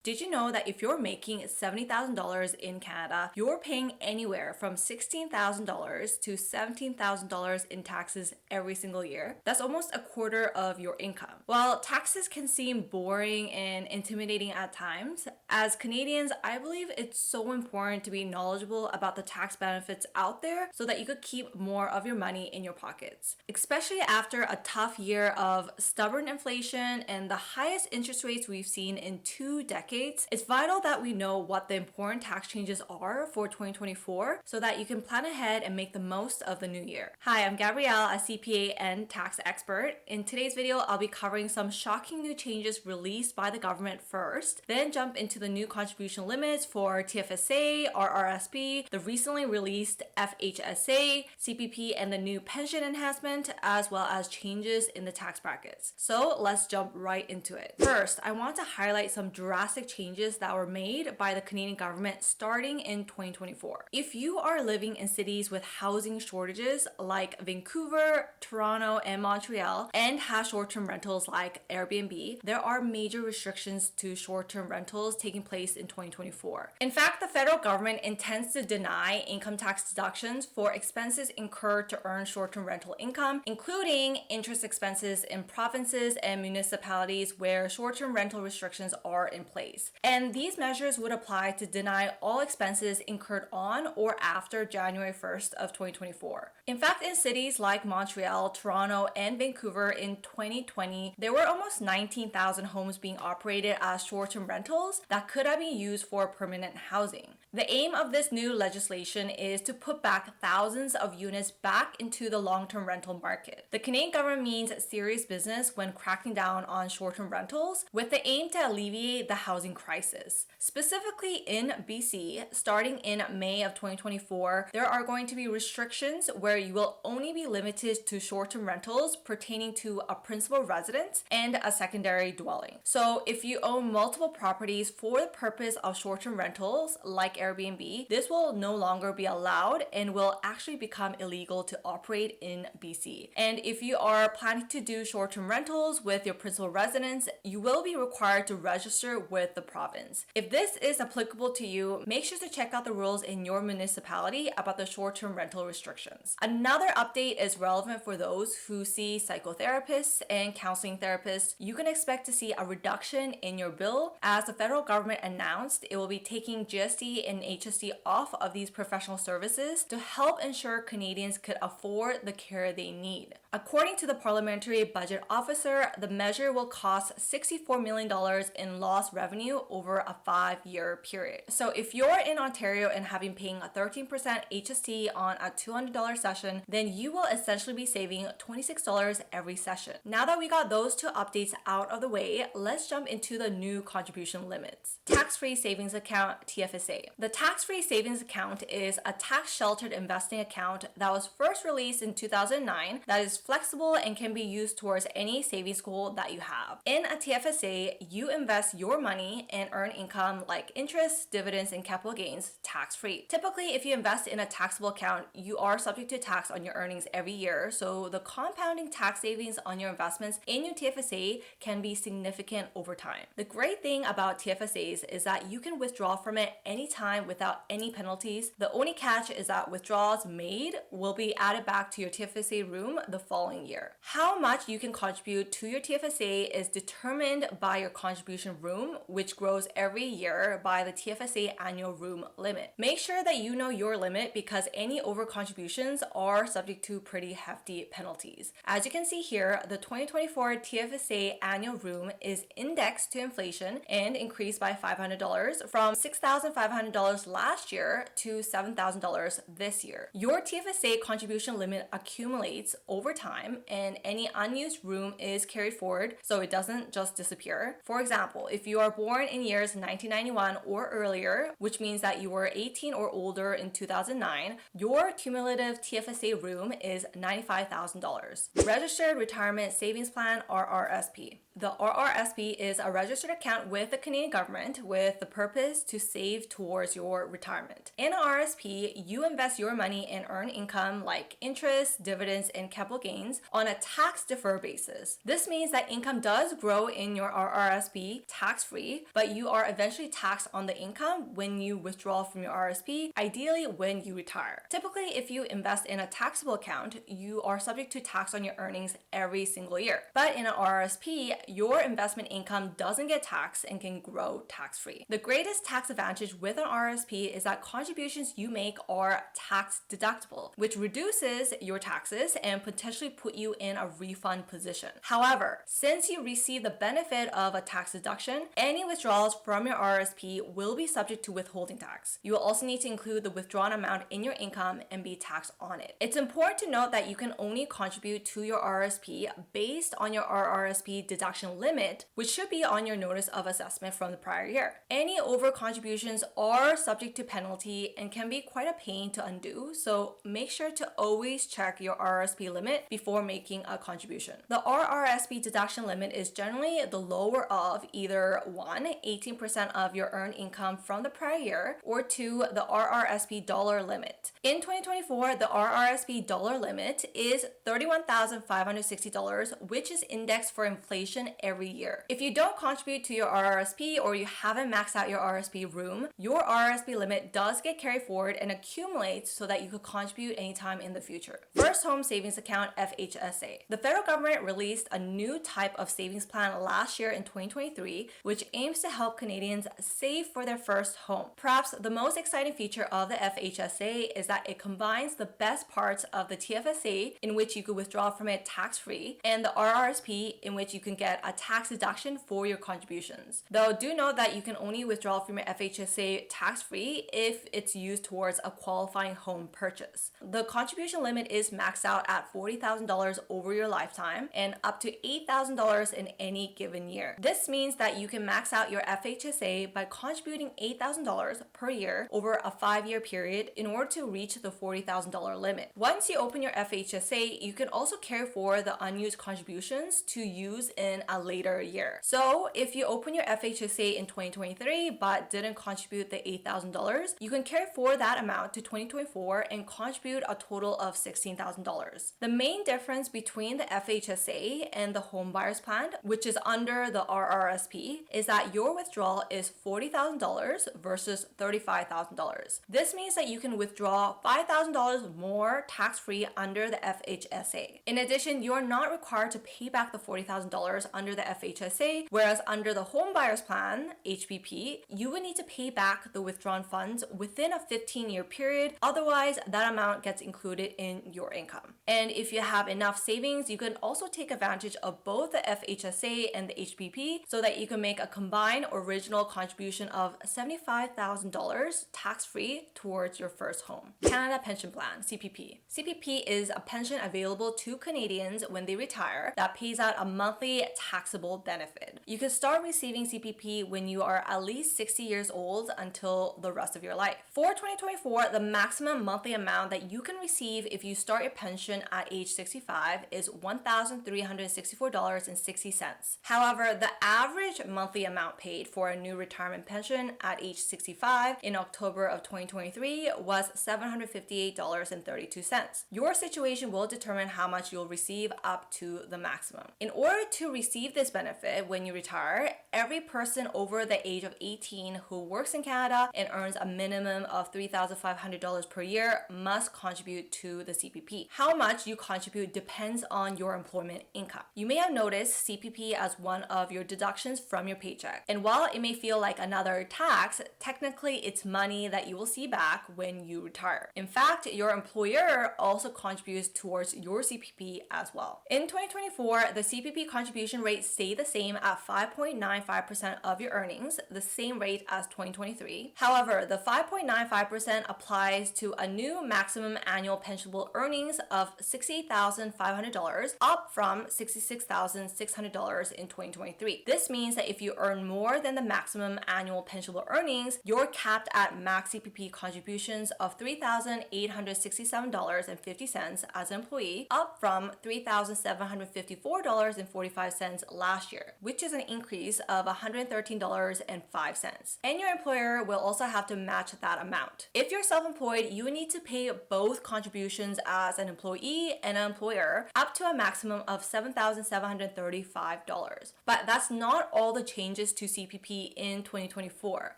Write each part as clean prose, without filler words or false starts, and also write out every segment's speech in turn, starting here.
Did you know that if you're making $70,000 in Canada, you're paying anywhere from $16,000 to $17,000 in taxes every single year? That's almost a quarter of your income. While taxes can seem boring and intimidating at times, as Canadians, I believe it's so important to be knowledgeable about the tax benefits out there so that you could keep more of your money in your pockets. Especially after a tough year of stubborn inflation and the highest interest rates we've seen in 2 decades, it's vital that we know what the important tax changes are for 2024 so that you can plan ahead and make the most of the new year. Hi, I'm Gabrielle, a CPA and tax expert. In today's video, I'll be covering some shocking new changes released by the government first, then jump into the new contribution limits for TFSA, RRSP, the recently released FHSA, CPP, and the new pension enhancement, as well as changes in the tax brackets. So let's jump right into it. First, I want to highlight some drastic changes that were made by the Canadian government starting in 2024. If you are living in cities with housing shortages like Vancouver, Toronto, and Montreal, and have short-term rentals like Airbnb, there are major restrictions to short-term rentals taking place in 2024. In fact, the federal government intends to deny income tax deductions for expenses incurred to earn short-term rental income, including interest expenses in provinces and municipalities where short-term rental restrictions are in place. And these measures would apply to deny all expenses incurred on or after January 1st of 2024. In fact, in cities like Montreal, Toronto, and Vancouver in 2020, there were almost 19,000 homes being operated as short-term rentals that could have been used for permanent housing. The aim of this new legislation is to put back thousands of units back into the long-term rental market. The Canadian government means serious business when cracking down on short-term rentals with the aim to alleviate the housing crisis. Specifically in BC, starting in May of 2024, there are going to be restrictions where you will only be limited to short-term rentals pertaining to a principal residence and a secondary dwelling. So if you own multiple properties for the purpose of short-term rentals like Airbnb, this will no longer be allowed and will actually become illegal to operate in BC. And if you are planning to do short-term rentals with your principal residence, you will be required to register with the province. If this is applicable to you, make sure to check out the rules in your municipality about the short-term rental restrictions. Another update is relevant for those who see psychotherapists and counseling therapists. You can expect to see a reduction in your bill as the federal government announced it will be taking GST and HST off of these professional services to help ensure Canadians could afford the care they need. According to the Parliamentary Budget Officer, the measure will cost $64 million in lost revenue over a 5-year period. So if you're in Ontario and have been paying a 13% HST on a $200 session, then you will essentially be saving $26 every session. Now that we got those two updates out of the way, let's jump into the new contribution limits. Tax-free savings account, TFSA. The tax-free savings account is a tax-sheltered investing account that was first released in 2009 that is flexible and can be used towards any savings goal that you have. In a TFSA, you invest your money and earn income like interest, dividends, and capital gains tax-free. Typically, if you invest in a taxable account, you are subject to tax on your earnings every year, so the compounding tax savings on your investments in your TFSA can be significant over time. The great thing about TFSAs is that you can withdraw from it anytime without any penalties. The only catch is that withdrawals made will be added back to your TFSA room the following year. How much you can contribute to your TFSA is determined by your contribution room, which grows every year by the TFSA annual room limit. Make sure that you know your limit because any over contributions are subject to pretty hefty penalties. As you can see here, the 2024 TFSA annual room is indexed to inflation and increased by $500 from $6,500 last year to $7,000 this year. Your TFSA contribution limit accumulates over time and any unused room is carried forward so it doesn't just disappear. For example, if you are born in years 1991 or earlier, which means that you were 18 or older in 2009, your cumulative TFSA room is $95,000. Registered Retirement Savings Plan, RRSP. The RRSP is a registered account with the Canadian government with the purpose to save towards your retirement. In RRSP, you invest your money and earn income like interest, dividends, and capital gains on a tax-deferred basis. This means that income does grow in your RRSP tax-free tax-free, but you are eventually taxed on the income when you withdraw from your RRSP, ideally when you retire. Typically, if you invest in a taxable account, you are subject to tax on your earnings every single year. But in an RRSP, your investment income doesn't get taxed and can grow tax-free. The greatest tax advantage with an RRSP is that contributions you make are tax deductible, which reduces your taxes and potentially put you in a refund position. However, since you receive the benefit of a tax deduction, any withdrawals from your RRSP will be subject to withholding tax. You will also need to include the withdrawn amount in your income and be taxed on it. It's important to note that you can only contribute to your RRSP based on your RRSP deduction limit, which should be on your notice of assessment from the prior year. Any over contributions are subject to penalty and can be quite a pain to undo, so make sure to always check your RRSP limit before making a contribution. The RRSP deduction limit is generally the lower of either 1, 18% of your earned income from the prior year, or 2, the RRSP dollar limit. In 2024, the RRSP dollar limit is $31,560, which is indexed for inflation every year. If you don't contribute to your RRSP or you haven't maxed out your RRSP room, your RRSP limit does get carried forward and accumulates so that you could contribute anytime in the future. First Home Savings Account, FHSA. The federal government released a new type of savings plan last year in 2023, which aims to help Canadians save for their first home. Perhaps the most exciting feature of the FHSA is that it combines the best parts of the TFSA, in which you could withdraw from it tax-free, and the RRSP, in which you can get a tax deduction for your contributions. Though do note that you can only withdraw from your FHSA tax-free if it's used towards a qualifying home purchase. The contribution limit is maxed out at $40,000 over your lifetime and up to $8,000 in any given year. This means that you can max out your FHSA by contributing $8,000 per year over a 5-year period in order to reach the $40,000 limit. Once you open your FHSA, you can also carry forward the unused contributions to use in a later year. So if you open your FHSA in 2023 but didn't contribute the $8,000, you can carry forward that amount to 2024 and contribute a total of $16,000. The main difference between the FHSA and the home buyers plan, which is under the RRSP, is that your withdrawal is $40,000 versus $35,000. This means that you can withdraw $5,000 more tax-free under the FHSA. In addition, you're not required to pay back the $40,000 under the FHSA, whereas under the home buyers plan, HPP, you would need to pay back the withdrawn funds within a 15-year period. Otherwise, that amount gets included in your income. And if you have enough savings, you can also take advantage of both the FHSA and the HPP so that you can make a combined original contribution of $75,000 tax-free towards your first home. Canada Pension Plan, CPP. CPP is a pension available to Canadians when they retire that pays out a monthly taxable benefit. You can start receiving CPP when you are at least 60 years old until the rest of your life. For 2024, the maximum monthly amount that you can receive if you start your pension at age 65 is $1,364.60. However, the average monthly amount paid for a new retirement pension at age 65 in October of 2023 was $758.32. Your situation will determine how much you'll receive up to the maximum. In order to receive this benefit when you retire, every person over the age of 18 who works in Canada and earns a minimum of $3,500 per year must contribute to the CPP. How much you contribute depends on your employment income. You may have noticed CPP as one of your deductions from your paycheck. And while it may feel like another tax, technically it's money that you will see back when you retire. In fact, your employer also contributes towards your CPP as well. In 2024, the CPP contribution rate stayed the same at 5.95% of your earnings, the same rate as 2023. However, the 5.95% applies to a new maximum annual pensionable earnings of $68,500, up from $66,600 in 2023. This means that if you earn more than the maximum annual pensionable earnings, you're capped at max CPP contributions of $3,867.50 as an employee, up from $3,754.45 last year, which is an increase of $113.05. And your employer will also have to match that amount. If you're self-employed, you will need to pay both contributions as an employee and an employer up to a maximum of $7,735. But that's not all the changes changes to CPP in 2024.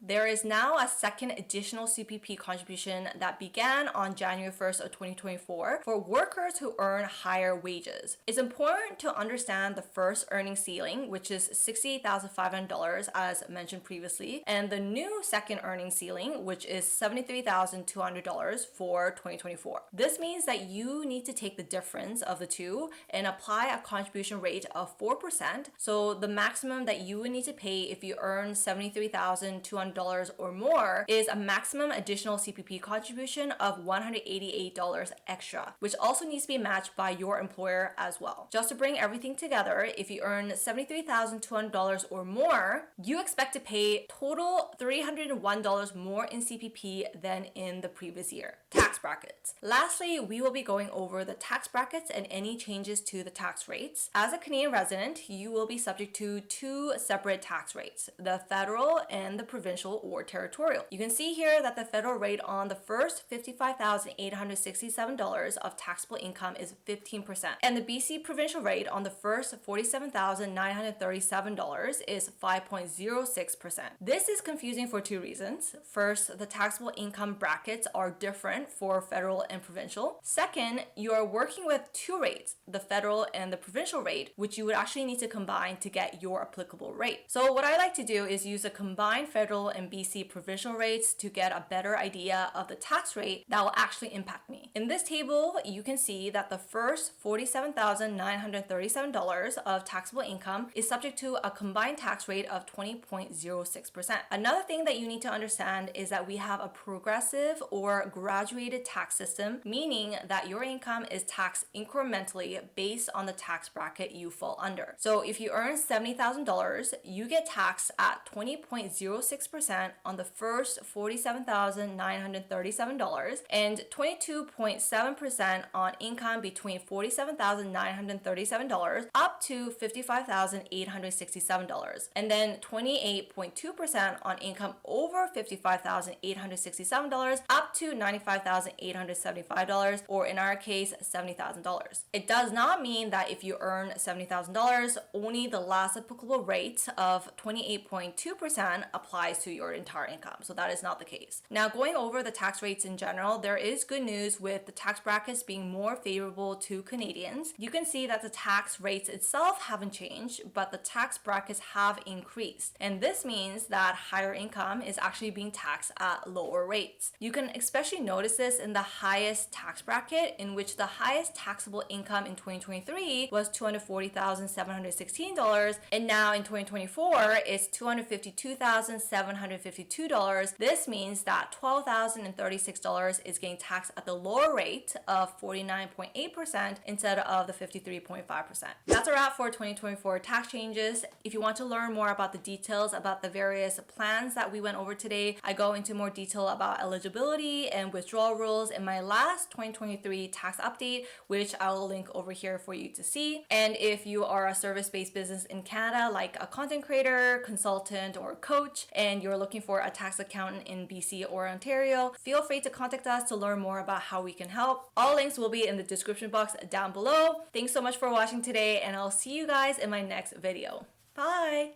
There is now a second additional CPP contribution that began on January 1st of 2024 for workers who earn higher wages. It's important to understand the first earning ceiling, which is $68,500 as mentioned previously, and the new second earning ceiling, which is $73,200 for 2024. This means that you need to take the difference of the two and apply a contribution rate of 4%. So the maximum that you would need to pay if you earn $73,200 or more is a maximum additional CPP contribution of $188 extra, which also needs to be matched by your employer as well. Just to bring everything together, if you earn $73,200 or more, you expect to pay total $301 more in CPP than in the previous year. Tax brackets. Lastly, we will be going over the tax brackets and any changes to the tax rates. As a Canadian resident, you will be subject to two separate tax rates, the federal and the provincial or territorial. You can see here that the federal rate on the first $55,867 of taxable income is 15%, and the BC provincial rate on the first $47,937 is 5.06%. This is confusing for two reasons. First, the taxable income brackets are different for federal and provincial. Second, you are working with two rates, the federal and the provincial rate, which you would actually need to combine to get your applicable rate. So what I like to do is use a combined federal and BC provincial rates to get a better idea of the tax rate that will actually impact me. In this table, you can see that the first $47,937 of taxable income is subject to a combined tax rate of 20.06%. Another thing that you need to understand is that we have a progressive or graduated tax system, meaning that your income is taxed incrementally based on the tax bracket you fall under. So if you earn $70,000, you get taxed at 20.06% on the first $47,937 and 22.7% on income between $47,937 up to $55,867, and then 28.2% on income over $55,867 up to $95,875, or in our case, $70,000. It does not mean that if you earn $70,000, only the last applicable rate of 28.2% applies to your entire income. So that is not the case. Now, going over the tax rates in general, there is good news with the tax brackets being more favorable to Canadians. You can see that the tax rates itself haven't changed, but the tax brackets have increased. And this means that higher income is actually being taxed at lower rates. You can especially notice this in the highest tax bracket, in which the highest taxable income in 2023 was $240,716, and now in 2024 it's $252,752. This means that $12,036 is getting taxed at the lower rate of 49.8% instead of the 53.5%. That's a wrap for 2024 tax changes. If you want to learn more about the details about the various plans that we went over today, I go into more detail about eligibility and withdrawal rules in my last 2023 tax update, which I will link over here for you to see. And if you are a service-based business in Canada, like a content creator, consultant, or coach, and you're looking for a tax accountant in BC or Ontario, feel free to contact us to learn more about how we can help. All links will be in the description box down below. Thanks so much for watching today, and I'll see you guys in my next video. Bye!